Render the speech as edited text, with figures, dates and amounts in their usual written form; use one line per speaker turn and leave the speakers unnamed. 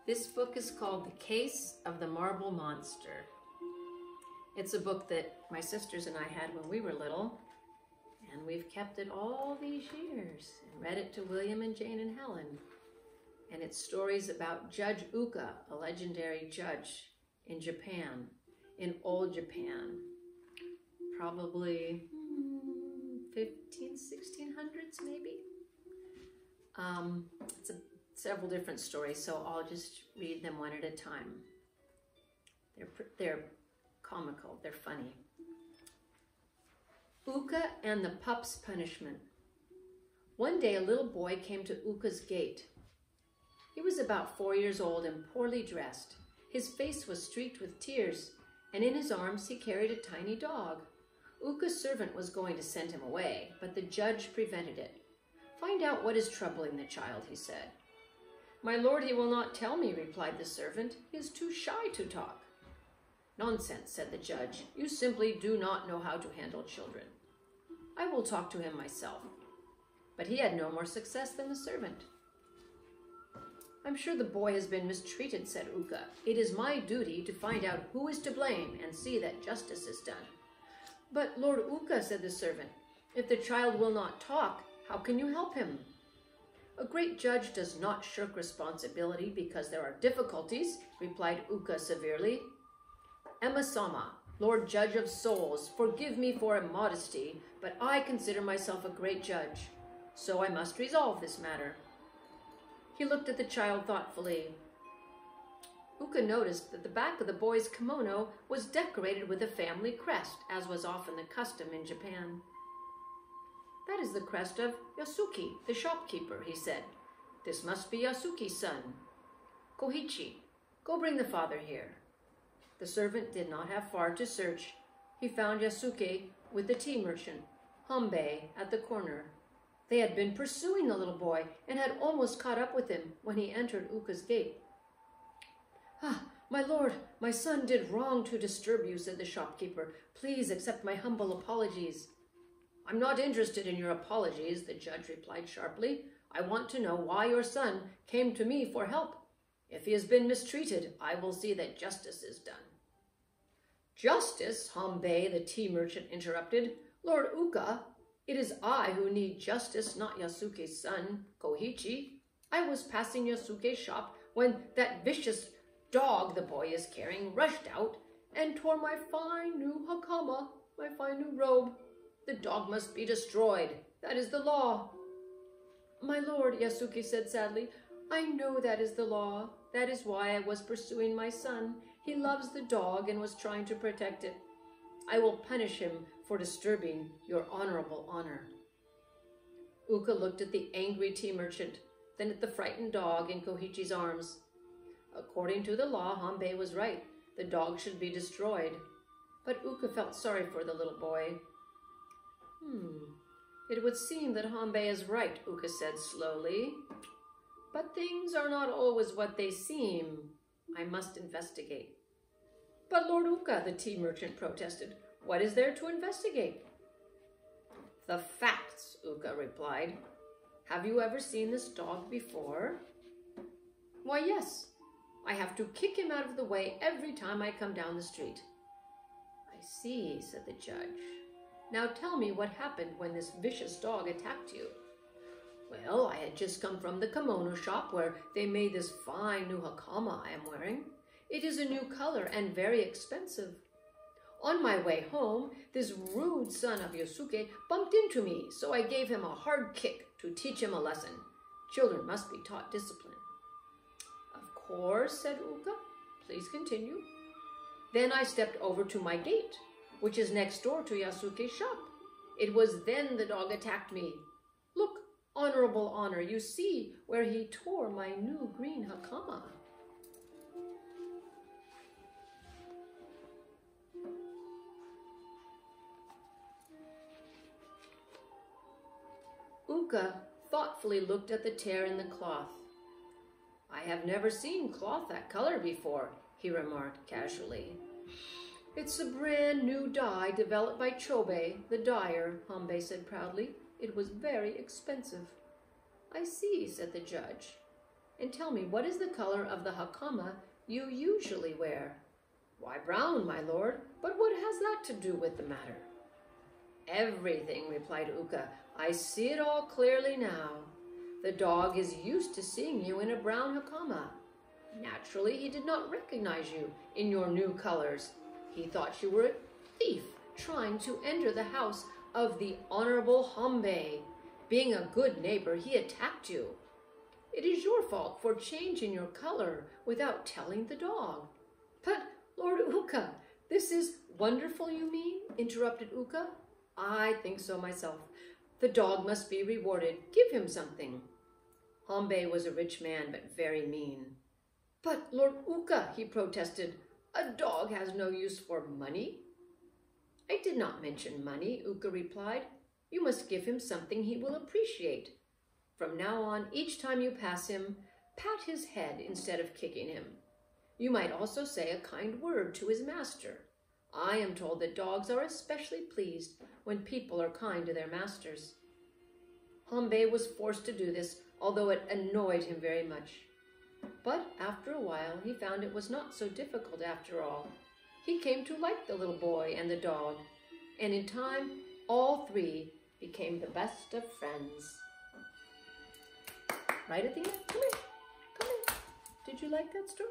This book is called The Case of the Marble Monster. It's a book that my sisters and I had when we were little, and we've kept it all these years and read it to William and Jane and Helen. And it's stories about Judge Ooka, a legendary judge in Japan, in old Japan, probably 1600s maybe. It's several different stories, so I'll just read them one at a time. They're comical, they're funny. Ooka and the Pups' Punishment. One day a little boy came to Ooka's gate. He was about 4 years old and poorly dressed. His face was streaked with tears, and in his arms he carried a tiny dog. Ooka's servant was going to send him away, but the judge prevented it. "Find out what is troubling the child," he said. "My lord, he will not tell me," replied the servant. "He is too shy to talk." "Nonsense," said the judge. "You simply do not know how to handle children. I will talk to him myself." But he had no more success than the servant. "I'm sure the boy has been mistreated," said Ooka. "It is my duty to find out who is to blame and see that justice is done." "But Lord Ooka," said the servant, "if the child will not talk, how can you help him?" "A great judge does not shirk responsibility because there are difficulties," replied Ooka severely. "Emma-sama, Lord Judge of Souls, forgive me for immodesty, but I consider myself a great judge, so I must resolve this matter." He looked at the child thoughtfully. Ooka noticed that the back of the boy's kimono was decorated with a family crest, as was often the custom in Japan. "That is the crest of Yasuki, the shopkeeper," he said. "This must be Yasuki's son. Koichi, go bring the father here." The servant did not have far to search. He found Yasuke with the tea merchant, Hanbei, at the corner. They had been pursuing the little boy and had almost caught up with him when he entered Ooka's gate. "Ah, my lord, my son did wrong to disturb you," said the shopkeeper. "Please accept my humble apologies." "I'm not interested in your apologies," the judge replied sharply. "I want to know why your son came to me for help. If he has been mistreated, I will see that justice is done." "Justice?" Hanbei, the tea merchant, interrupted. "Lord Ooka, it is I who need justice, not Yasuke's son, Koichi. I was passing Yasuke's shop when that vicious dog the boy is carrying rushed out and tore my fine new hakama, my fine new robe. The dog must be destroyed. That is the law." "My lord," Yasuke said sadly, "I know that is the law. That is why I was pursuing my son. He loves the dog and was trying to protect it. I will punish him for disturbing your honorable honor." Ooka looked at the angry tea merchant, then at the frightened dog in Koichi's arms. According to the law, Hanbei was right. The dog should be destroyed. But Ooka felt sorry for the little boy. "It would seem that Hanbei is right," Ooka said slowly. "But things are not always what they seem. I must investigate." "But Lord Ooka," the tea merchant protested, "what is there to investigate?" "The facts," Ooka replied. "Have you ever seen this dog before?" "Why, yes. I have to kick him out of the way every time I come down the street." "I see," said the judge. "Now tell me what happened when this vicious dog attacked you." "Well, I had just come from the kimono shop where they made this fine new hakama I am wearing. It is a new color and very expensive. On my way home, this rude son of Yasuke bumped into me, so I gave him a hard kick to teach him a lesson. Children must be taught discipline." "Of course," said Ooka. "Please continue." "Then I stepped over to my gate, which is next door to Yasuke's shop. It was then the dog attacked me. Look, honorable honor, you see where he tore my new green hakama." Ooka thoughtfully looked at the tear in the cloth. "I have never seen cloth that color before," he remarked casually. "It's a brand new dye developed by Chobei, the dyer," Hanbei said proudly. "It was very expensive." "I see," said the judge. and tell me, what is the color of the hakama you usually wear?" "Why, brown, my lord. But what has that to do with the matter?" "Everything," replied Ooka. "I see it all clearly now. The dog is used to seeing you in a brown hakama. Naturally, he did not recognize you in your new colors. He thought you were a thief trying to enter the house of the Honorable Hambei. Being a good neighbor, he attacked you. It is your fault for changing your color without telling the dog." "But, Lord Ooka, this is wonderful, you mean?" interrupted Ooka. "I think so myself. The dog must be rewarded. Give him something." Hambei was a rich man, but very mean. "But, Lord Ooka," he protested, "a dog has no use for money." "I did not mention money," Ooka replied. "You must give him something he will appreciate. From now on, each time you pass him, pat his head instead of kicking him. You might also say a kind word to his master. I am told that dogs are especially pleased when people are kind to their masters." Hambei was forced to do this, although it annoyed him very much. But after a while, he found it was not so difficult after all. He came to like the little boy and the dog, and in time, all three became the best of friends. Right at the end? Come here. Come here. Did you like that story?